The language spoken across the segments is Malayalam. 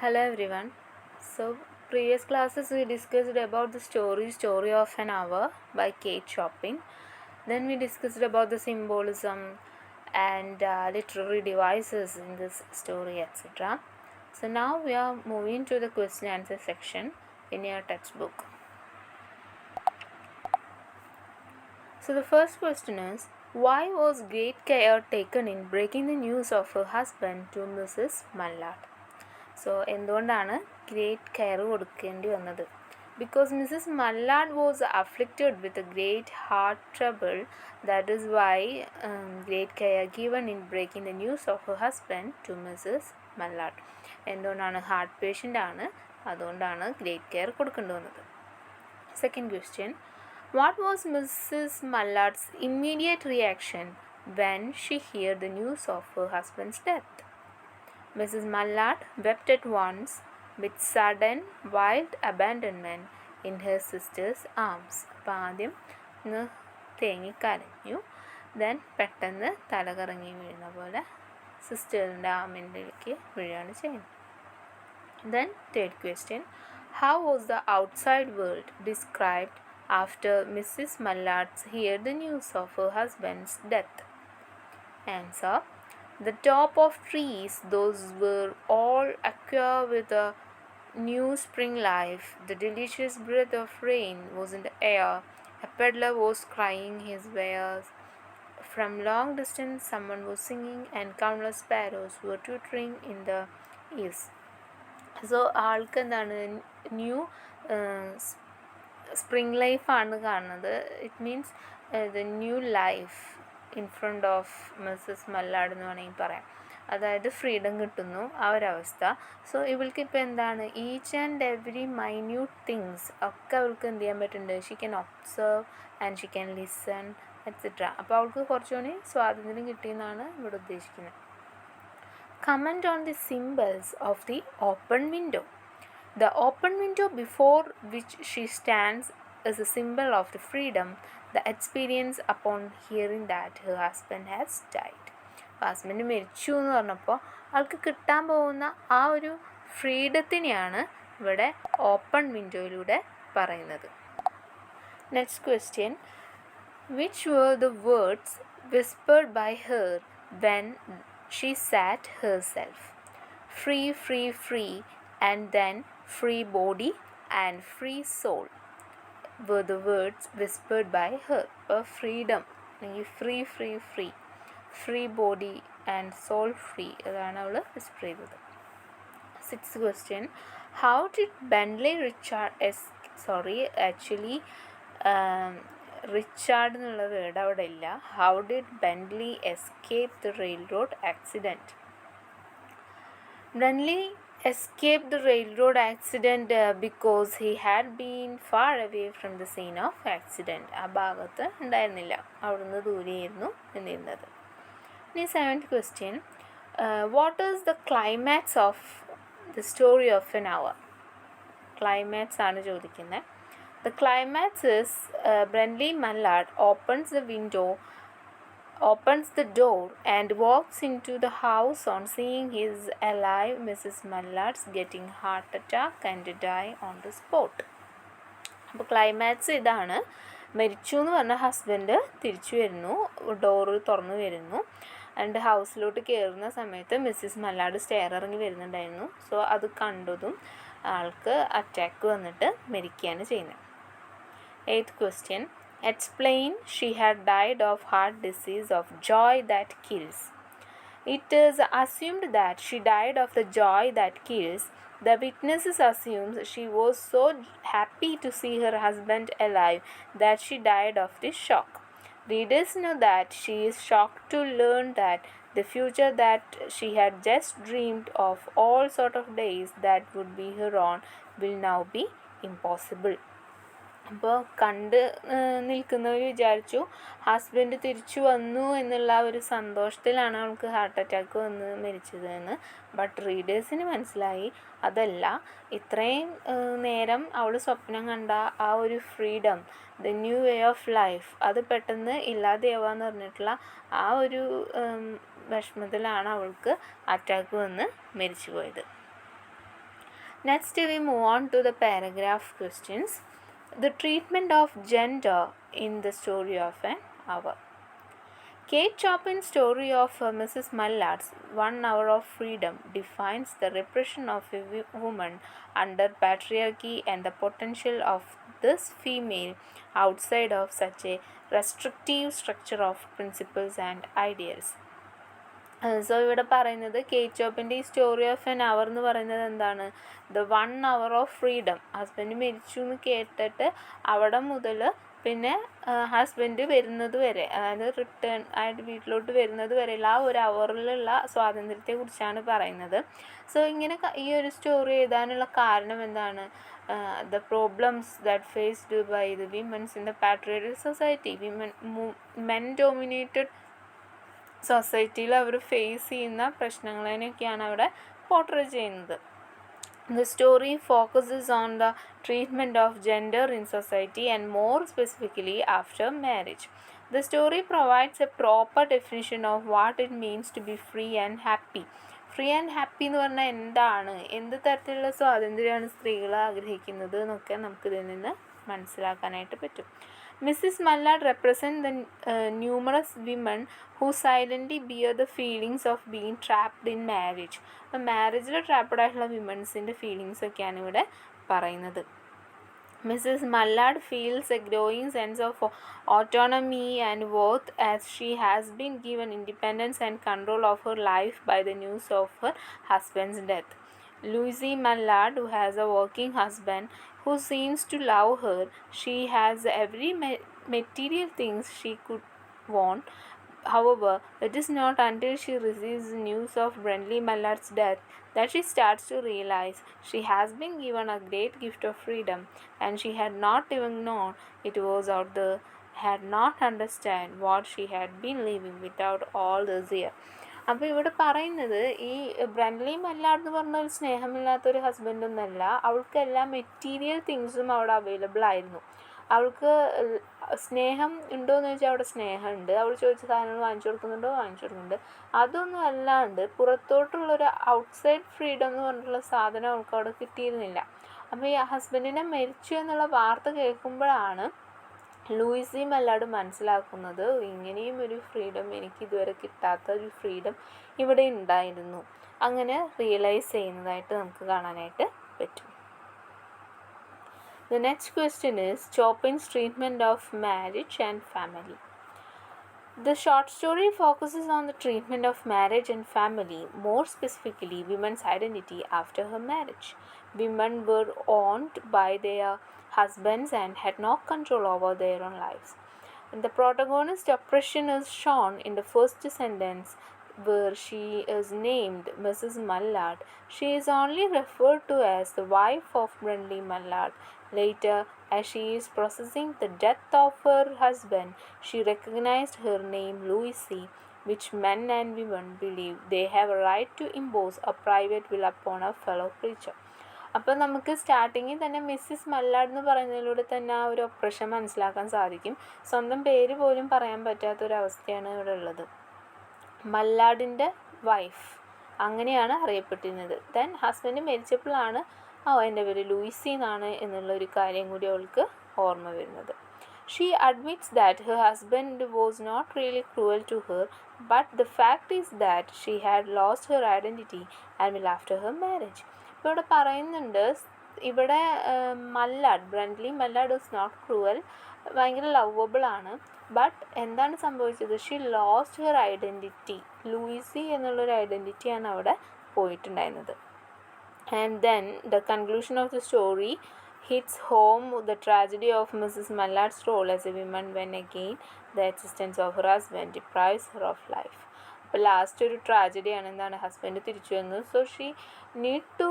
Hello everyone. So previous classes we discussed about the Story of an Hour by Kate Shopping. Then we discussed about the symbolism and literary devices in this story, etc. So now we are moving to the question answer section in your textbook. So the first question is, why was great care taken in breaking the news of her husband to Mrs. Mallard? So എന്തുകൊണ്ടാണ് ഗ്രേറ്റ് കെയർ കൊടുക്കേണ്ടി വന്നത്? Because Mrs Mallard was afflicted with great heart trouble. That is why great care given in breaking the news of her husband to Mrs Mallard. എന്തുകൊണ്ടാണ്? ഹാർട്ട് പേഷ്യൻ്റ് ആണ്, അതുകൊണ്ടാണ് ഗ്രേറ്റ് കെയർ കൊടുക്കേണ്ടി വന്നത്. Second question, what was Mrs Mallard's immediate reaction when she hear the news of her husband's death? Mrs. Mallard wept at once with sudden wild abandonment in her sister's arms. അപ്പോൾ ആദ്യം ഒന്ന് തേങ്ങിക്കരഞ്ഞു, ദെൻ പെട്ടെന്ന് തലകറങ്ങി വീഴുന്ന പോലെ സിസ്റ്ററിൻ്റെ ആമിൻ്റെക്ക് വീഴുകയാണ് ചെയ്യുന്നത്. Then third question, how was the outside world described after Mrs Mallard's hear the news of her husband's death? Answer, the top of trees, those were all aqua with a new spring life. The delicious breath of rain was in the air. A peddler was crying his wares. From long distance someone was singing, and countless sparrows were twittering in the east. So ആൾക്ക് എന്താണ്, ന്യൂ സ്പ്രിംഗ് ലൈഫാണ് കാണുന്നത്. It means the new life in front of Mrs Mallard എന്ന് വേണമെങ്കിൽ പറയാം. അതായത് ഫ്രീഡം കിട്ടുന്നു, ആ ഒരവസ്ഥ. സോ ഇവൾക്ക് ഇപ്പോൾ എന്താണ്, each and every minute things ഒക്കെ അവൾക്ക് എന്ത് ചെയ്യാൻ പറ്റുന്നുണ്ട്. Xi can observe and she can listen etcetera. അപ്പോൾ അവൾക്ക് കുറച്ചുകൂടി സ്വാതന്ത്ര്യം കിട്ടിയെന്നാണ് ഇവിടെ ഉദ്ദേശിക്കുന്നത്. Comment on the symbols of the open window. The open window before which she stands is a symbol of the freedom, the experience upon hearing that her husband has died. Husband മരിച്ചു എന്ന് പറഞ്ഞപ്പോൾ ആൾക്ക് കിട്ടാൻ പോകുന്ന ആ ഒരു ഫ്രീഡത്തിനെയാണ് ഇവിടെ ഓപ്പൺ വിൻഡോയിലൂടെ പറയുന്നത്. Next question, which were the words whispered by her when she sat herself? Free, free, free, and then free body and free soul were the words whispered by her. Freedom അല്ലെങ്കിൽ free free free, free body and soul free, അതാണ് അവൾ വിസ്പർ ചെയ്തത്. Six question, how did Brently Richard എന്നുള്ള വേർഡ് അവിടെ ഇല്ല. How did Brently escape the railroad accident? Brently escaped the railroad accident because he had been far away from the scene of accident. ആ ഭാഗത്ത് ഉണ്ടായിരുന്നില്ല, അവിടുന്ന് ദൂരെയായിരുന്നു നിന്നിരുന്നത്. ഇനി seventh question, what is the climax of the story of an hour? Climax ആണ് ചോദിക്കുന്നത്. The climax is Brently Mallard opens the door and walks into the house on seeing his alive Mrs. Mallard's getting heart attack and die on the spot. അപ്പോൾ ക്ലൈമാക്സ് ഇതാണ്, മരിച്ചു എന്ന് പറഞ്ഞ ഹസ്ബൻഡ് തിരിച്ചു വരുന്നു, ഡോറ് തുറന്നു വരുന്നു, ആൻഡ് ഹൗസിലോട്ട് കയറുന്ന സമയത്ത് മിസ്സിസ് മല്ലാഡ് സ്റ്റെയർ ഇറങ്ങി വരുന്നുണ്ടായിരുന്നു. സോ അത് കണ്ടതും ആൾക്ക് അറ്റാക്ക് വന്നിട്ട് മരിക്കുകയാണ് ചെയ്യുന്നത്. Eighth question, explain she had died of heart disease of joy that kills. It is assumed that she died of the joy that kills. The witnesses assume she was so happy to see her husband alive that she died of this shock. Readers know that she is shocked to learn that the future that she had just dreamed of all sort of days that would be her own will now be impossible. അപ്പോൾ കണ്ട് നിൽക്കുന്നവർ വിചാരിച്ചു ഹസ്ബൻഡ് തിരിച്ചു വന്നു എന്നുള്ള ഒരു സന്തോഷത്തിലാണ് അവൾക്ക് ഹാർട്ട് അറ്റാക്ക് വന്ന് മരിച്ചത് എന്ന്. ബട്ട് റീഡേഴ്സിന് മനസ്സിലായി അതല്ല, ഇത്രയും നേരം അവൾ സ്വപ്നം കണ്ട ആ ഒരു freedom, the new way of life, അത് പെട്ടെന്ന് ഇല്ലാതെയാവാന്ന് പറഞ്ഞിട്ടുള്ള ആ ഒരു വിഷമത്തിലാണ് അവൾക്ക് അറ്റാക്ക് വന്ന് മരിച്ചു പോയത്. Next, we move on to the paragraph questions. The treatment of gender in the story of an hour. Kate Chopin's story of Mrs. Mallard's 1 Hour of Freedom defines the repression of a woman under patriarchy and the potential of this female outside of such a restrictive structure of principles and ideals. So ഇവിടെ പറയുന്നത് കേറ്റ് ചോപ്പിൻ്റെ ഈ സ്റ്റോറി ഓഫ് എൻ അവർ എന്ന് പറയുന്നത് എന്താണ്? The 1 hour of freedom. Husband മരിച്ചു എന്ന് കേട്ടിട്ട് അവിടെ മുതൽ പിന്നെ ഹസ്ബൻഡ് വരുന്നത് വരെ, അതായത് റിട്ടേൺ ആയിട്ട് വീട്ടിലോട്ട് വരുന്നത് വരെയുള്ള ആ ഒരു അവറിലുള്ള സ്വാതന്ത്ര്യത്തെക്കുറിച്ചാണ് പറയുന്നത്. സോ ഇങ്ങനെ ഈ ഒരു സ്റ്റോറി എഴുതാനുള്ള കാരണം എന്താണ്? The problems that faced by the womens in the patriarchal society. Men dominated സൊസൈറ്റിയിൽ അവർ ഫേസ് ചെയ്യുന്ന പ്രശ്നങ്ങളെയൊക്കെയാണ് അവിടെ പോർട്രേ ചെയ്യുന്നത്. The story focuses on the treatment of gender in society and more specifically after marriage. The story provides a proper definition of what it means to be free and happy. Free and happy എന്ന് പറഞ്ഞാൽ എന്താണ്, എന്ത് തരത്തിലുള്ള സ്വാതന്ത്ര്യമാണ് സ്ത്രീകൾ ആഗ്രഹിക്കുന്നത് എന്നൊക്കെ നമുക്കിതിൽ നിന്ന് മനസ്സിലാക്കാനായിട്ട് പറ്റും. Mrs. Mallard represents the numerous women who silently bear the feelings of being trapped in marriage. അപ്പോൾ മാരേജിൽ ട്രാപ്പ്ഡ് ആയിട്ടുള്ള വിമൻസിൻ്റെ ഫീലിങ്സ് ഒക്കെയാണ് ഇവിടെ പറയുന്നത്. Mrs. Mallard feels a growing sense of autonomy and worth as she has been given independence and control of her life by the news of her husband's death. Louise Mallard, who has a working husband who seems to love her, she has every material things she could want. However, it is not until she receives the news of Brindley Mallard's death that she starts to realize she has been given a great gift of freedom, and she had not even known it was out there, had not understand what she had been living without all this year. അപ്പോൾ ഇവിടെ പറയുന്നത് ഈ ബ്രൻലി മല്ലാർഡ് എന്ന് പറഞ്ഞ ഒരു സ്നേഹമില്ലാത്തൊരു ഹസ്ബൻഡൊന്നല്ല, അവൾക്ക് എല്ലാ മെറ്റീരിയൽ തിങ്സും അവിടെ അവൈലബിൾ ആയിരുന്നു. അവൾക്ക് സ്നേഹം ഉണ്ടോ എന്ന് ചോദിച്ചാൽ അവിടെ സ്നേഹമുണ്ട്, അവൾ ചോദിച്ച സാധനങ്ങൾ വാങ്ങിച്ചു കൊടുക്കുന്നുണ്ടോ, വാങ്ങിച്ചു കൊടുക്കുന്നുണ്ട്. അതൊന്നും അല്ലാണ്ട് പുറത്തോട്ടുള്ളൊരു ഔട്ട്സൈഡ് ഫ്രീഡം എന്ന് പറഞ്ഞിട്ടുള്ള സാധനം അവൾക്ക് അവിടെ കിട്ടിയിരുന്നില്ല. അപ്പോൾ ഈ ഹസ്ബൻഡിനെ മരിച്ചു എന്നുള്ള വാർത്ത കേൾക്കുമ്പോഴാണ് ലൂയിസി മല്ലാർഡ് മനസ്സിലാക്കുന്നത് ഇങ്ങനെയും ഒരു ഫ്രീഡം, എനിക്ക് ഇതുവരെ കിട്ടാത്ത ഒരു ഫ്രീഡം ഇവിടെ ഉണ്ടായിരുന്നു. അങ്ങനെ റിയലൈസ് ചെയ്യുന്നതായിട്ട് നമുക്ക് കാണാനായിട്ട് പറ്റും. The next question is Chopin's treatment of marriage and family. The short story focuses on the treatment of marriage and family, more specifically women's identity after her marriage. Women were owned by their husbands and had no control over their own lives. And the protagonist's oppression is shown in the first sentence, where she is named Mrs. Mallard. She is only referred to as the wife of Brindley Mallard. Later, as she is processing the death of her husband, she recognized her name Louise, which men and women believe they have a right to impose a private will upon a fellow creature. അപ്പോൾ നമുക്ക് സ്റ്റാർട്ടിങ്ങിൽ തന്നെ മിസ്സിസ് മല്ലാർഡ് എന്ന് പറയുന്നതിലൂടെ തന്നെ ആ ഒരു ഒപ്രഷൻ മനസ്സിലാക്കാൻ സാധിക്കും. സ്വന്തം പേര് പോലും പറയാൻ പറ്റാത്തൊരവസ്ഥയാണ് ഇവിടെ ഉള്ളത്. മല്ലാർഡിൻ്റെ വൈഫ് അങ്ങനെയാണ് അറിയപ്പെട്ടിരുന്നത്. ദെൻ ഹസ്ബൻഡ് മരിച്ചപ്പോഴാണ് എൻ്റെ പേര് ലൂയിസി എന്നാണ് എന്നുള്ളൊരു കാര്യം കൂടി അവൾക്ക് ഓർമ്മ വരുന്നത്. She admits that her husband was not really cruel to her, but the fact is that she had lost her identity and will after her marriage. ഇപ്പോൾ ഇവിടെ പറയുന്നുണ്ട്, ഇവിടെ Mallard, Brently Mallard was not cruel, ഭയങ്കര ലവബിൾ ആണ്. ബട്ട് എന്താണ് സംഭവിച്ചത്? She lost her identity, Louise എന്നുള്ളൊരു ഐഡൻറ്റിറ്റിയാണ് അവിടെ പോയിട്ടുണ്ടായിരുന്നത്. And then the conclusion of the story hits home the tragedy of Mrs. Mallard's role as a woman when again the existence of her husband deprives her of life. അപ്പോൾ ലാസ്റ്റ് ഒരു ട്രാജഡിയാണ്. എന്താണ്? ഹസ്ബൻഡ് തിരിച്ചു വന്നു. So she need to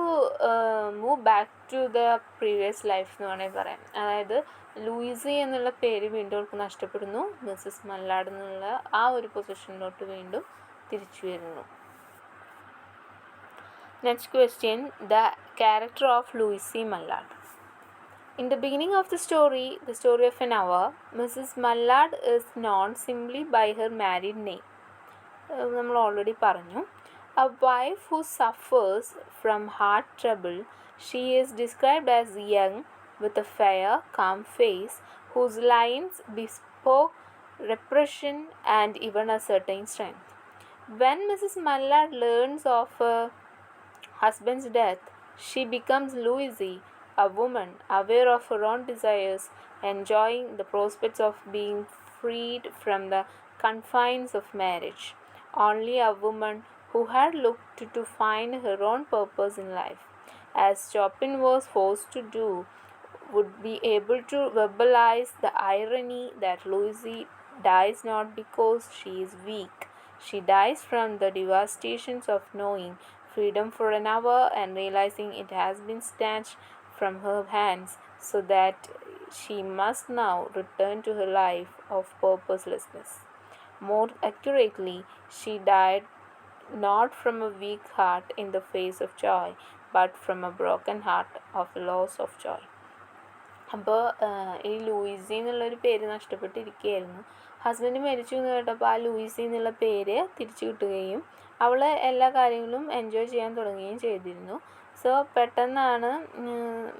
move back to the previous life എന്ന് വേണമെങ്കിൽ പറയാം. അതായത് ലൂയിസി എന്നുള്ള പേര് വീണ്ടും അവൾക്ക് നഷ്ടപ്പെടുന്നു. മിസ്സസ് മല്ലാർഡ് എന്നുള്ള ആ ഒരു പൊസിഷനിലോട്ട് വീണ്ടും തിരിച്ചു വരുന്നു. Next question, the character of Louise Mallard. In the beginning of the story of an hour, Mrs. Mallard is known simply by her married name. നമ്മൾ ഓൾറെഡി പറഞ്ഞു. A wife who suffers from heart trouble. She is described as young, with a fair, calm face, whose lines bespoke repression and even a certain strength. When Mrs. Mallard learns of her husband's death, she becomes Louise, a woman aware of her own desires, enjoying the prospects of being freed from the confines of marriage. Only a woman who had looked to find her own purpose in life, as Chopin was forced to do, would be able to verbalize the irony that Lucy dies not because she is weak. She dies from the devastations of knowing freedom for an hour and realizing it has been snatched from her hands, so that she must now return to her life of purposelessness. More accurately, she died not from a weak heart in the face of joy, but from a broken heart of loss of joy. അപ്പോൾ ഈ ലൂയിസി എന്നുള്ളൊരു പേര് നഷ്ടപ്പെട്ടിരിക്കുകയായിരുന്നു. ഹസ്ബൻഡ് മരിച്ചു എന്ന് കേട്ടപ്പോൾ ആ ലൂയിസി എന്നുള്ള പേര് തിരിച്ചു കിട്ടുകയും അവൾ എല്ലാ കാര്യങ്ങളും എൻജോയ് ചെയ്യാൻ തുടങ്ങുകയും ചെയ്തിരുന്നു. സോ പെട്ടെന്നാണ്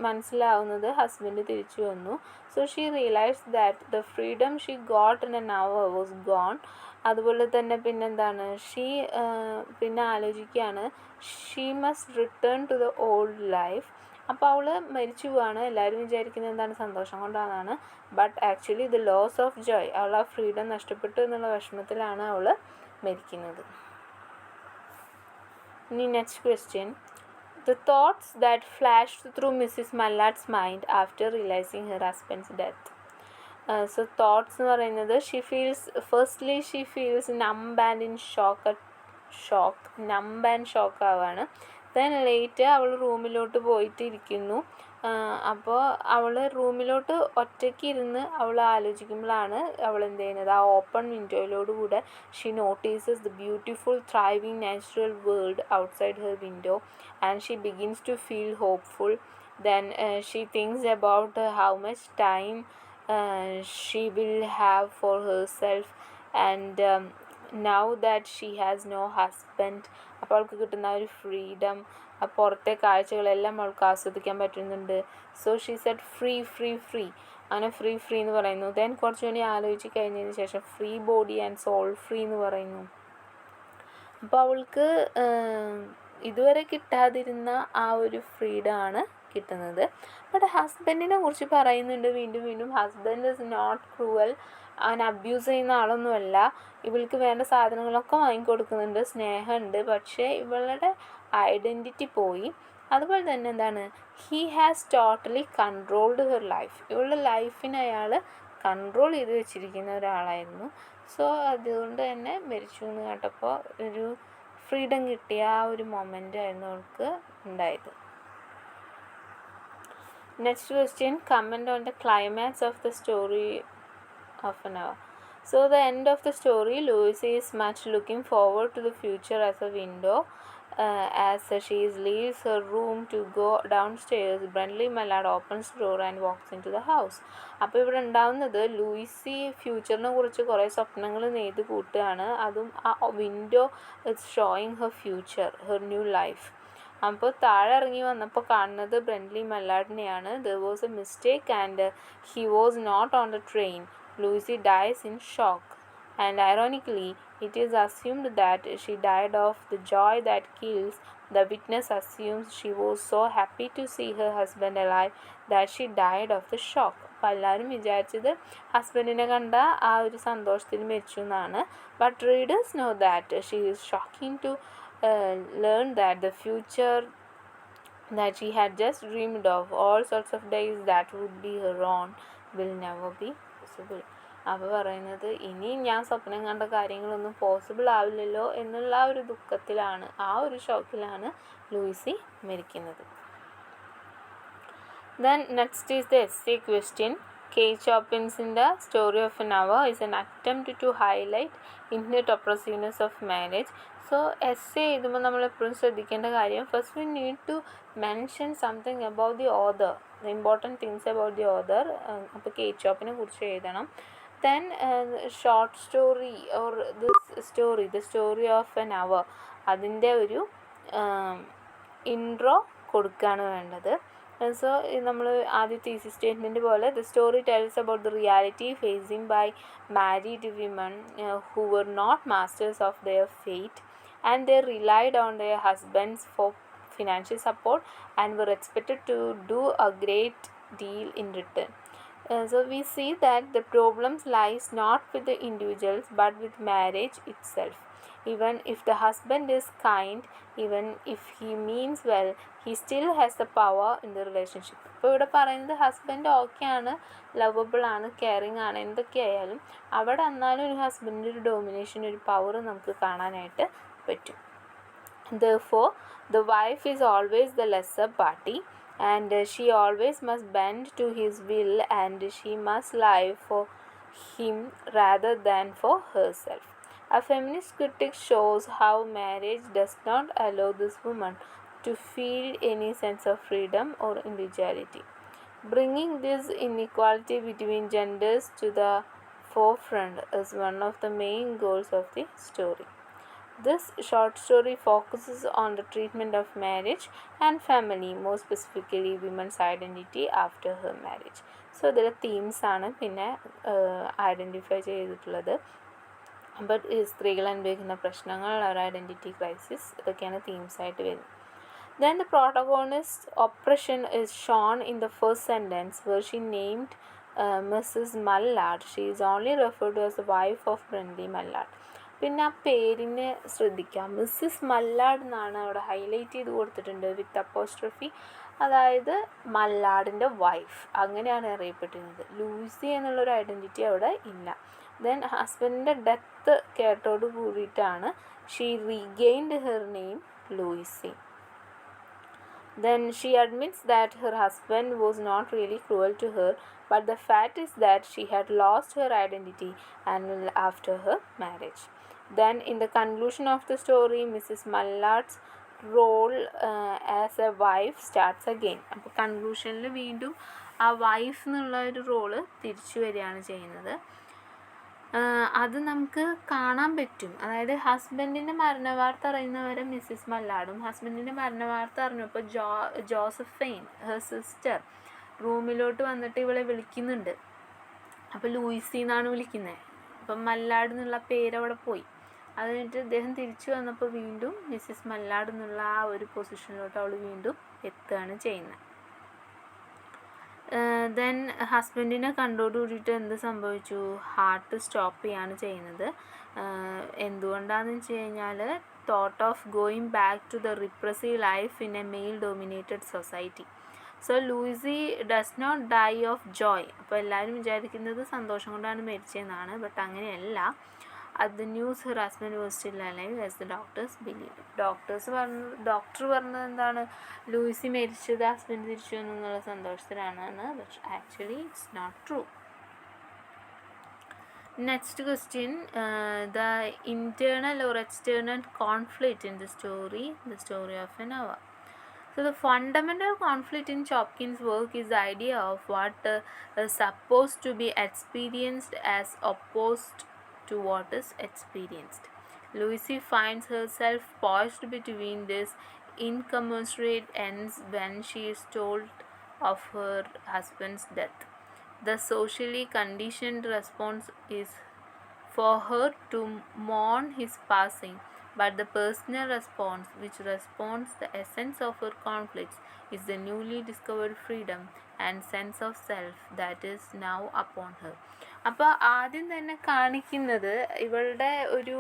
മനസ്സിലാവുന്നത് ഹസ്ബൻഡ് തിരിച്ചു വന്നു. So she realise that the freedom she got in an hour was gone. അതുപോലെ തന്നെ പിന്നെന്താണ് പിന്നെ ആലോചിക്കുകയാണ് she must return to the old life. അപ്പോൾ അവൾ മരിച്ചു പോവാണ്. എല്ലാവരും വിചാരിക്കുന്നത് എന്താണ്, സന്തോഷം കൊണ്ടാണെന്നാണ്. But actually the loss of joy, അവൾ ആ ഫ്രീഡം നഷ്ടപ്പെട്ടു എന്നുള്ള വിഷമത്തിലാണ് അവൾ മരിക്കുന്നത്. ഇനി next question, the thoughts that flashed through Mrs. Mallard's mind after realizing her husband's death. So thoughts എന്ന് പറയുന്നത് she feels numb and shock ആവാണ്. ദെൻ ലേറ്റ് അവൾ റൂമിലോട്ട് പോയിട്ട് ഇരിക്കുന്നു. അപ്പോൾ അവൾ റൂമിലോട്ട് ഒറ്റയ്ക്ക് ഇരുന്ന് അവൾ ആലോചിക്കുമ്പോഴാണ് അവൾ എന്ത് ചെയ്യുന്നത്, ആ ഓപ്പൺ വിൻഡോയിലോടുകൂടെ she notices the beautiful thriving natural world outside her window and she begins to feel hopeful. Then she thinks about how much time she will have for herself and now that she has no husband. അപ്പോൾ അവൾക്ക് കിട്ടുന്ന ഒരു ഫ്രീഡം, പുറത്തെ കാഴ്ചകളെല്ലാം അവൾക്ക് ആസ്വദിക്കാൻ പറ്റുന്നുണ്ട്. സോ ഷീ സെഡ് ഫ്രീ അങ്ങനെ ഫ്രീ എന്ന് പറയുന്നു. ദെൻ കുറച്ച് വേണ്ടി ആലോചിച്ച് കഴിഞ്ഞതിന് ശേഷം free body and soul free എന്ന് പറയുന്നു. അപ്പോൾ അവൾക്ക് ഇതുവരെ കിട്ടാതിരുന്ന ആ ഒരു ഫ്രീഡമാണ് കിട്ടുന്നത്. ബട്ട് ഹസ്ബൻഡിനെ കുറിച്ച് പറയുന്നുണ്ട് വീണ്ടും ഹസ്ബൻഡ് ഇസ് നോട്ട് ക്രൂവൽ, അവൻ അബ്യൂസ് ചെയ്യുന്ന ആളൊന്നുമല്ല. ഇവൾക്ക് വേണ്ട സാധനങ്ങളൊക്കെ വാങ്ങിക്കൊടുക്കുന്നുണ്ട്, സ്നേഹമുണ്ട്. പക്ഷേ ഇവളുടെ ഐഡൻറ്റിറ്റി പോയി. അതുപോലെ തന്നെ എന്താണ്, he has totally controlled her life. ഇവളുടെ ലൈഫിനെ അയാൾ കൺട്രോൾ ചെയ്ത് വെച്ചിരിക്കുന്ന ഒരാളായിരുന്നു. സോ അതുകൊണ്ട് തന്നെ മരിച്ചു എന്ന് കേട്ടപ്പോൾ ഒരു ഫ്രീഡം കിട്ടിയ ആ ഒരു മൊമെൻ്റ് ആയിരുന്നു അവൾക്ക് ഉണ്ടായത്. Next question, comment on the climax of the story of an hour. So the end of the story, Louise is much looking forward to the future as a window. As she leaves her room to go downstairs, Brindley Mallard opens the door and walks into the house. അപ്പോൾ ഇവിടെ ഉണ്ടാവുന്നത് ലൂയിസി ഫ്യൂച്ചറിനെ കുറിച്ച് കുറേ സ്വപ്നങ്ങൾ നെയ്ത് കൂട്ടുകയാണ്. അതും ആ window it's showing her future, her new life. അപ്പോൾ താഴെ ഇറങ്ങി വന്നപ്പോൾ കാണുന്നത് ബ്രെൻഡ്ലി മല്ലാർഡിനെയാണ്. There was a mistake and he was not on the train. Louise dies in shock and ironically it is assumed that she died of the joy that kills. The witness assumes she was so happy to see her husband alive that she died of the shock. അപ്പോൾ എല്ലാവരും വിചാരിച്ചത് ഹസ്ബൻഡിനെ കണ്ട ആ ഒരു സന്തോഷത്തിൽ മരിച്ചു എന്നാണ്. But readers know that she is shocking to learn that the future that she had just dreamed of, all sorts of days that would be her own, will never be possible. അപ്പോൾ പറയുന്നത് ഇനി ഞാൻ സ്വപ്നം കണ്ട കാര്യങ്ങളൊന്നും പോസിബിൾ ആവില്ലല്ലോ എന്നുള്ള ആ ഒരു ദുഃഖത്തിലാണ്, ആ ഒരു ഷോക്കിലാണ് ലൂയിസി മരിക്കുന്നത്. Then next is the essay question. Kate Chopin's The Story of an Hour is an attempt to highlight infinite oppressiveness of marriage. So essay എഴുതുമ്പോൾ നമ്മൾ എപ്പോഴും ശ്രദ്ധിക്കേണ്ട കാര്യം, first we need to mention something about the author, the important things about the author. അപ്പോൾ കേറ്റ് ചോപ്പിനെ കുറിച്ച് എഴുതണം. Then short story or the story of an hour, അതിൻ്റെ ഒരു ഇൻട്രോ കൊടുക്കുകയാണ് വേണ്ടത്. സോ നമ്മൾ ആദ്യ തീസിസ് സ്റ്റേറ്റ്മെൻറ്റ് പോലെ the story tells about the reality facing by married women who were not masters of their fate and they relied on their husbands for financial support and were expected to do a great deal in return. So we see that the problems lies not with the individuals but with marriage itself. Even if the husband is kind, even if he means well, he still has the power in the relationship. ഇപ്പോൾ ഇവിടെ പറയുന്നത് ഹസ്ബൻഡ് ഓക്കെയാണ്, ലവബിൾ ആണ്, കെയറിങ് ആണ്, എന്തൊക്കെയായാലും അവിടെ എന്നാലും ഒരു ഹസ്ബൻഡിൻ്റെ ഒരു ഡോമിനേഷൻ, ഒരു പവർ നമുക്ക് കാണാനായിട്ട് പറ്റും. Therefore, the wife is always the lesser party and she always must bend to his will and she must live for him rather than for herself. A feminist critic shows how marriage does not allow this woman to feel any sense of freedom or individuality. Bringing this inequality between genders to the forefront is one of the main goals of the story. This short story focuses on the treatment of marriage and family, more specifically women's identity after her marriage. So ഇതിൽ തീംസ് ആണ് പിന്നെ ഐഡൻറ്റിഫൈ ചെയ്തിട്ടുള്ളത്. ബട്ട് സ്ത്രീകൾ അനുഭവിക്കുന്ന പ്രശ്നങ്ങൾ, അവർ ഐഡൻറ്റിറ്റി ക്രൈസിസ്, ഇതൊക്കെയാണ് തീംസായിട്ട് വരുന്നത്. Then the protagonist's oppression is shown in the first sentence where she named Mrs. Mallard. She is only referred to as the wife of Brindley Mallard. പിന്നെ ആ പേരിനെ ശ്രദ്ധിക്കാം, മിസ്സിസ് മല്ലാഡ് എന്നാണ് അവിടെ ഹൈലൈറ്റ് ചെയ്ത് കൊടുത്തിട്ടുണ്ട് വിത്ത് അപ്പോസ്ട്രഫി. അതായത് മല്ലാഡിൻ്റെ വൈഫ് അങ്ങനെയാണ് അറിയപ്പെട്ടിരുന്നത്. ലൂസി എന്നുള്ളൊരു ഐഡൻറ്റിറ്റി അവിടെ ഇല്ല. ദെൻ ഹസ്ബൻഡിൻ്റെ ഡെത്ത് കേട്ടോട് കൂടിയിട്ടാണ് she regained her name Louise. Then she admits that her husband was not really cruel to her, but the fact is that she had lost her identity and after her marriage. Then in the conclusion of the story, Mrs. Mallard's role as a wife starts again. അപ്പോൾ കൺക്ലൂഷനിൽ വീണ്ടും ആ വൈഫ് എന്നുള്ള ഒരു റോള് തിരിച്ചു വരികയാണ് ചെയ്യുന്നത്. അത് നമുക്ക് കാണാൻ പറ്റും. അതായത് ഹസ്ബൻഡിൻ്റെ മരണവാർത്ത അറിയുന്നവരെ മിസ്സിസ് മല്ലാഡും, ഹസ്ബൻഡിൻ്റെ മരണവാർത്ത അറിഞ്ഞപ്പോൾ ജോസഫൈൻ ഹെർ സിസ്റ്റർ റൂമിലോട്ട് വന്നിട്ട് ഇവളെ വിളിക്കുന്നുണ്ട്. അപ്പോൾ ലൂയിസി എന്നാണ് വിളിക്കുന്നത്. അപ്പം മല്ലാഡ് എന്നുള്ള പേര് അവിടെ പോയി. അത് കഴിഞ്ഞിട്ട് അദ്ദേഹം തിരിച്ചു വന്നപ്പോൾ വീണ്ടും മിസ്സിസ് മല്ലാഡ് എന്നുള്ള ആ ഒരു പൊസിഷനിലോട്ട് അവൾ വീണ്ടും എത്തുകയാണ് ചെയ്യുന്നത്. ദെൻ ഹസ്ബൻഡിനെ കണ്ടോട് കൂടിയിട്ട് എന്ത് സംഭവിച്ചു, ഹാർട്ട് സ്റ്റോപ്പ് ചെയ്യാണ് ചെയ്യുന്നത്. എന്തുകൊണ്ടാണെന്ന് വെച്ച് കഴിഞ്ഞാൽ thought of going back to the repressive life in a male dominated society. So Louise does not die of joy. അപ്പോൾ എല്ലാവരും വിചാരിക്കുന്നത് സന്തോഷം കൊണ്ടാണ് മരിച്ചതെന്നാണ്. ബട്ട് അങ്ങനെയല്ല. at the news her husband was still alive as the doctors believed. Doctor പറഞ്ഞത് എന്താണ്, ലൂയിസി മരിച്ചത് ഹസ്ബൻഡ് തിരിച്ചു എന്നുള്ള സന്തോഷത്തിലാണ്. But actually it's not true. Next question, the internal or external conflict in the story of a novel. So the fundamental conflict in Chopkin's work is the idea of what is supposed to be experienced as opposed to what is experienced. Lucy finds herself poised between these incommensurate ends when she is told of her husband's death. The socially conditioned response is for her to mourn his passing, but the personal response, which responds the essence of her conflicts, is the newly discovered freedom and sense of self that is now upon her. അപ്പോൾ ആദ്യം തന്നെ കാണിക്കുന്നത് ഇവളുടെ ഒരു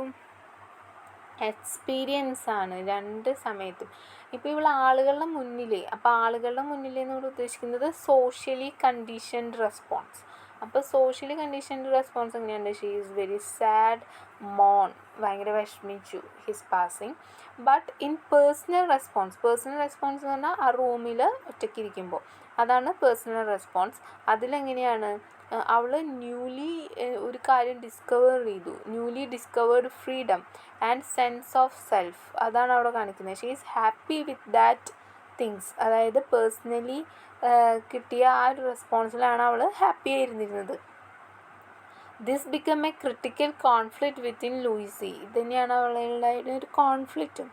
എക്സ്പീരിയൻസ് ആണ് രണ്ട് സമയത്തും. ഇപ്പോൾ ഇവൾ ആളുകളുടെ മുന്നിൽ, അപ്പോൾ ആളുകളുടെ മുന്നിൽ എന്നോട് ഉദ്ദേശിക്കുന്നത് സോഷ്യലി കണ്ടീഷൻഡ് റെസ്പോൺസ്. അപ്പോൾ സോഷ്യലി കണ്ടീഷൻഡ് റെസ്പോൺസ് എങ്ങനെയുണ്ട്, ഷീ ഈസ് വെരി സാഡ്, മോൺ, ഭയങ്കര വിഷമിച്ചു his passing. But in personal response എന്ന് പറഞ്ഞാൽ ആ റൂമിൽ ഒറ്റയ്ക്കിരിക്കുമ്പോൾ, അതാണ് പേഴ്സണൽ റെസ്പോൺസ്. അതിലെങ്ങനെയാണ് അവൾ ന്യൂലി ഒരു കാര്യം ഡിസ്കവർ ചെയ്തു, newly discovered freedom and sense of self, അതാണ് അവിടെ കാണിക്കുന്നത്. She is happy with that things. അതായത് പേഴ്സണലി കിട്ടിയ ആ ഒരു റെസ്പോൺസിലാണ് അവൾ ഹാപ്പി ആയിരുന്നിരുന്നത്. This become a critical conflict within Louise. ഇത് തന്നെയാണ് അവളുടെ ഒരു കോൺഫ്ലിക്റ്റും.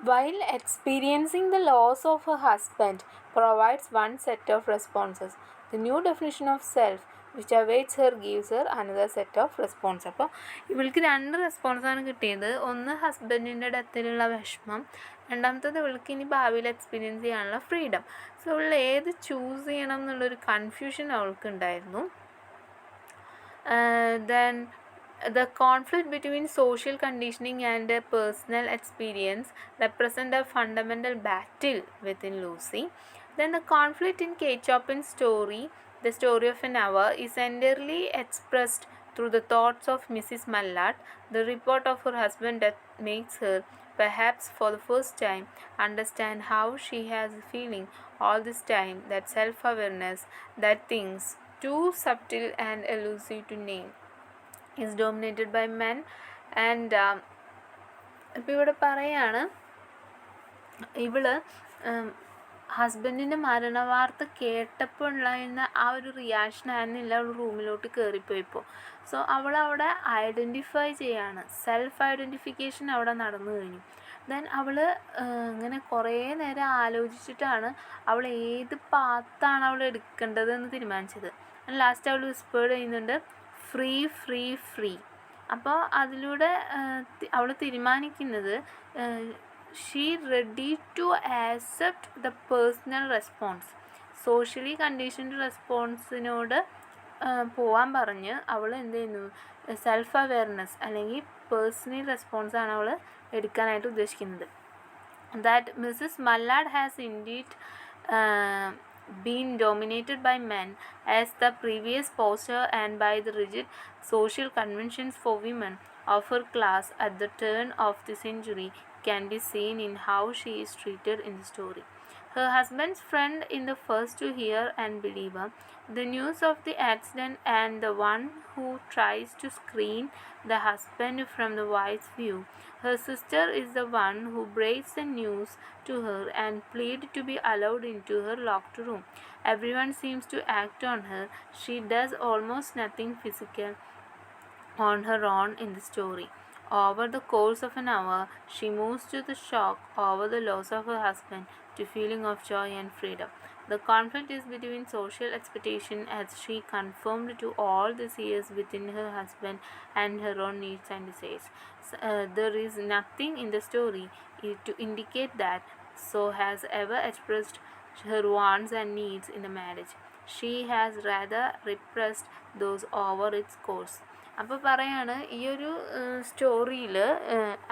While experiencing the loss of her husband provides one set of responses, the new definition of self which awaits her gives her another set of response. അപ്പോൾ ഇവൾക്ക് 2 റെസ്പോൺസാണ് കിട്ടിയത്. ഒന്ന് ഹസ്ബൻഡിൻ്റെ ഡെത്തിലുള്ള വിഷമം, രണ്ടാമത്തത് ഇവൾക്ക് ഇനി ഭാവിയിൽ എക്സ്പീരിയൻസ് ചെയ്യാനുള്ള ഫ്രീഡം. സോ ഇവൾ ഏത് ചൂസ് ചെയ്യണം എന്നുള്ളൊരു കൺഫ്യൂഷൻ അവൾക്ക് ഉണ്ടായിരുന്നു. Then the conflict between social conditioning and personal experience represent a fundamental battle within Lucy. Then the conflict in Kate Chopin's story, The Story of an Hour, is entirely expressed through the thoughts of Mrs. Mallard. The report of her husband's death makes her, perhaps for the first time, understand how she has been feeling all this time, that self-awareness, that things too subtle and elusive to name is dominated by men. And ഇപ്പോൾ ഇവിടെ പറയാണ്, ഇവള് ഹസ്ബൻഡിൻ്റെ മരണവാർത്ത കേട്ടപ്പോൾ ഉണ്ടായിരുന്ന ആ ഒരു റിയാക്ഷൻ ആയിരുന്നില്ല അവൾ റൂമിലോട്ട് കയറിപ്പോയപ്പോൾ. സോ അവളവിടെ ഐഡൻറ്റിഫൈ ചെയ്യാണ്, സെൽഫ് ഐഡൻറ്റിഫിക്കേഷൻ അവിടെ നടന്നു കഴിഞ്ഞു. ദെൻ അവൾ ഇങ്ങനെ കുറേ നേരം ആലോചിച്ചിട്ടാണ് അവൾ ഏത് പാത്താണ് അവൾ എടുക്കേണ്ടതെന്ന് തീരുമാനിച്ചത്. ലാസ്റ്റ് അവൾ വിസ്പേർഡ് ചെയ്യുന്നുണ്ട്, ഫ്രീ ഫ്രീ ഫ്രീ. അപ്പോൾ അതിലൂടെ അവൾ തീരുമാനിക്കുന്നത് she ready to accept the personal response, socially conditioned റെസ്പോൺസിനോട് പോകാൻ പറഞ്ഞ് അവൾ എന്ത് ചെയ്യുന്നു, സെൽഫ് അവെയർനെസ് അല്ലെങ്കിൽ പേഴ്സണൽ റെസ്പോൺസാണ് അവൾ എടുക്കാനായിട്ട് ഉദ്ദേശിക്കുന്നത്. That Mrs Mallard has indeed been dominated by men as the previous poster and by the rigid social conventions for women of her class at the turn of the century can be seen in how she is treated in the story. Her husband's friend in the first to hear and believe her, the news of the accident, and the one who tries to screen the husband from the wife's view. Her sister is the one who breaks the news to her and pleads to be allowed into her locked room. Everyone seems to act on her. She does almost nothing physical on her own in the story. Over the course of an hour, she moves to the shock over the loss of her husband to feeling of joy and freedom. The conflict is between social expectation as she conformed to all these years within her husband and her own needs and desires. There is nothing in the story to indicate that so has ever expressed her wants and needs in a marriage. She has rather repressed those over its course. അപ്പോൾ പറയാണ് ഈ ഒരു സ്റ്റോറിയിൽ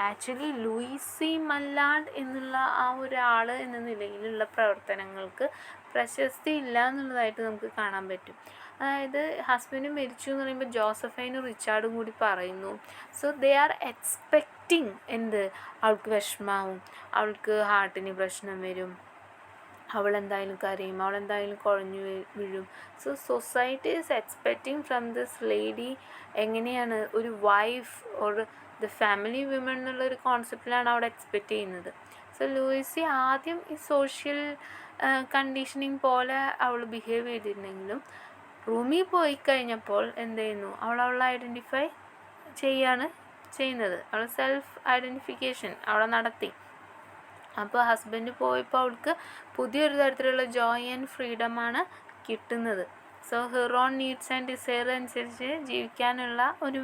ആക്ച്വലി ലൂയിസി മല്ലാഡ് എന്നുള്ള ആ ഒരാൾ എന്ന നിലയിലുള്ള പ്രവർത്തനങ്ങൾക്ക് പ്രശസ്തി ഇല്ല എന്നുള്ളതായിട്ട് നമുക്ക് കാണാൻ പറ്റും. അതായത് ഹസ്ബൻഡ് മരിച്ചു എന്ന് പറയുമ്പോൾ ജോസഫൈനും റിച്ചാർഡും കൂടി പറയുന്നു. സോ ദേ ആർ എക്സ്പെക്റ്റിംഗ് എന്ത്, അവൾക്ക് വിഷമാവും, അവൾക്ക് ഹാർട്ടിന് പ്രശ്നം വരും, അവളെന്തായാലും കരയും, അവളെന്തായാലും കുഴഞ്ഞു വീഴും. So society is expecting from this lady എങ്ങനെയാണ് ഒരു wife or the family women എന്നുള്ളൊരു കോൺസെപ്റ്റിലാണ് അവിടെ എക്സ്പെക്റ്റ് ചെയ്യുന്നത്. സോ ലൂയിസി ആദ്യം ഈ സോഷ്യൽ കണ്ടീഷനിങ് പോലെ അവൾ ബിഹേവ് ചെയ്തിരുന്നെങ്കിലും റൂമിൽ പോയി കഴിഞ്ഞപ്പോൾ എന്ത് ചെയ്യുന്നു, അവളെ ഐഡൻറ്റിഫൈ ചെയ്യുന്നത്, അവൾ സെൽഫ് ഐഡൻറ്റിഫിക്കേഷൻ അവളെ നടത്തി. അപ്പോൾ ഹസ്ബൻഡ് പോയപ്പോൾ അവൾക്ക് പുതിയൊരു തരത്തിലുള്ള ജോയ് ആൻഡ് ഫ്രീഡമാണ് കിട്ടുന്നത്. So her own needs and desire അനുസരിച്ച് ജീവിക്കാനുള്ള ഒരു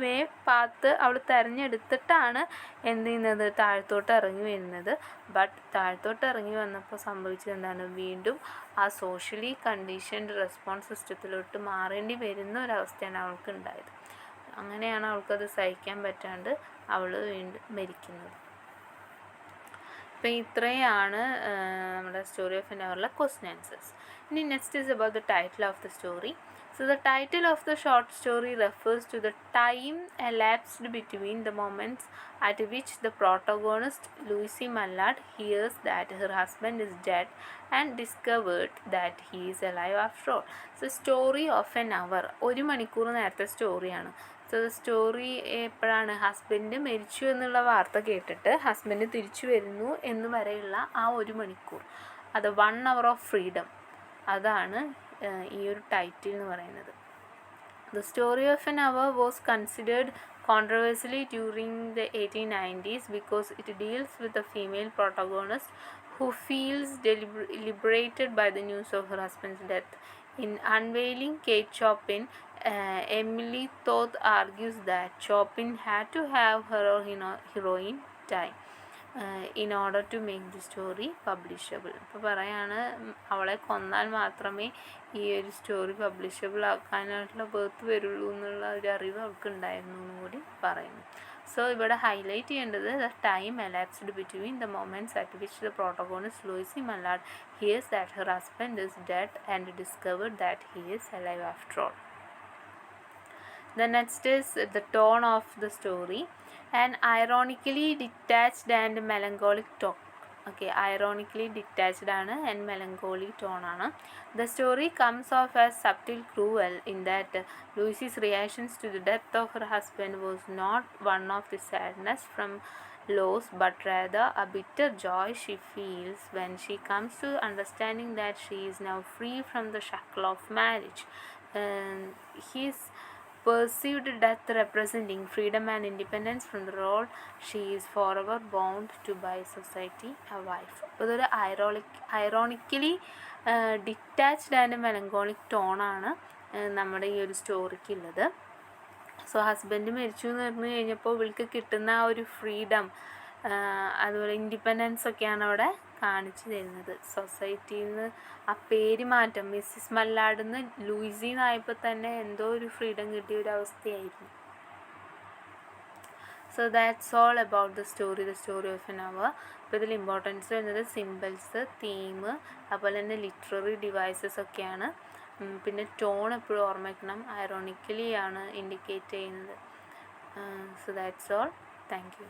പാത്ത് അവൾ തിരഞ്ഞെടുത്തിട്ടാണ് എന്ത് ചെയ്യുന്നത്, താഴത്തോട്ട് ഇറങ്ങി വരുന്നത്. ബട്ട് താഴത്തോട്ട് ഇറങ്ങി വന്നപ്പോൾ സംഭവിച്ചത് എന്താണ്, വീണ്ടും ആ സോഷ്യലി കണ്ടീഷൻഡ് റെസ്പോൺസ് സിസ്റ്റത്തിലോട്ട് മാറേണ്ടി വരുന്ന ഒരവസ്ഥയാണ് അവൾക്ക് ഉണ്ടായത്. അങ്ങനെയാണ് അവൾക്കത് സഹിക്കാൻ പറ്റാണ്ട് അവൾ വീണ്ടും മരിക്കുന്നത്. അപ്പോൾ ഇത്രയാണ് നമ്മുടെ സ്റ്റോറി ഓഫ് എൻ അവറിലെ ക്വസ്റ്റ്യൻ ആൻസേഴ്സ്. ഇനി next is about the title of the story. So the title of the short story refers to the time elapsed between the moments at which the protagonist Lucy Mallard hears that her husband is dead and discovered that he is alive after all. So story of an hour, 1 മണിക്കൂർ നേരത്തെ സ്റ്റോറിയാണ്. സോ സ്റ്റോറി എപ്പോഴാണ്, ഹസ്ബൻഡ് മരിച്ചു എന്നുള്ള വാർത്ത കേട്ടിട്ട് ഹസ്ബൻഡ് തിരിച്ചു വരുന്നു എന്ന് വരെയുള്ള ആ 1 മണിക്കൂർ, അത് 1 hour ഓഫ് ഫ്രീഡം, അതാണ് ഈ ഒരു ടൈറ്റിൽ എന്ന് പറയുന്നത്. The Story of an Hour was considered controversially during the 1890s because it deals with a female protagonist who feels liberated by the news of her husband's death. In unveiling Kate Chopin, Emily Toth argues that Chopin had to have her heroine die in order to make the story publishable. അപ്പോൾ പറയാണ് അവളെ കൊന്നാൽ മാത്രമേ ഈ ഒരു സ്റ്റോറി പബ്ലിഷബിൾ ആക്കാനായിട്ടുള്ള ബർത്ത് വരുള്ളൂ എന്നുള്ള ഒരു അറിവ് അവൾക്ക് ഉണ്ടായിരുന്നു എന്നും കൂടി പറയുന്നു. സോ ഇവിടെ ഹൈലൈറ്റ് ചെയ്യേണ്ടത് the time elapsed between the moments at which the protagonist Louise Mallard hears that her husband is dead and discovered that he is alive after all. The next is the tone of the story. An ironically detached and melancholic tone. Okay, ironically detached ആണ് and melancholy tone ആണ്. The story comes off as subtle cruel in that Louise's reactions to the death of her husband was not one of the sadness from loss but rather a bitter joy she feels when she comes to understanding that she is now free from the shackle of marriage. His perceived death representing freedom and independence from the role she is forever bound to by society, a wife. അപ്പോൾ ഇതൊരു ഐറോണിക്കലി ഡിറ്റാച്ച്ഡ് ആൻഡ് മെലങ്കോളിക് ടോണാണ് നമ്മുടെ ഈ ഒരു സ്റ്റോറിക്കുള്ളത്. സോ ഹസ്ബൻഡ് മരിച്ചു എന്ന് പറഞ്ഞു കഴിഞ്ഞപ്പോൾ ഇവൾക്ക് കിട്ടുന്ന ആ ഒരു ഫ്രീഡം അതുപോലെ ഇൻഡിപെൻഡൻസ് ഒക്കെയാണ് അവിടെ കാണിച്ചു തരുന്നത്. സൊസൈറ്റിയിൽ നിന്ന് ആ പേര് മാറ്റം മിസ്സിസ് മല്ലാഡ് നിന്ന് ലൂയിസി എന്നായപ്പോൾ തന്നെ എന്തോ ഒരു ഫ്രീഡം കിട്ടിയ ഒരു അവസ്ഥയായിരുന്നു. So that's all about the story of an hour. അപ്പോൾ ഇതിൽ ഇമ്പോർട്ടൻസ് വരുന്നത് സിമ്പിൾസ്, തീം, അതുപോലെ തന്നെ ലിറ്റററി ഡിവൈസസ് ഒക്കെയാണ്. പിന്നെ ടോൺ എപ്പോഴും ഓർമ്മ വയ്ക്കണം, ഐറോണിക്കലി ആണ് ഇൻഡിക്കേറ്റ് ചെയ്യുന്നത്. So that's all. Thank you.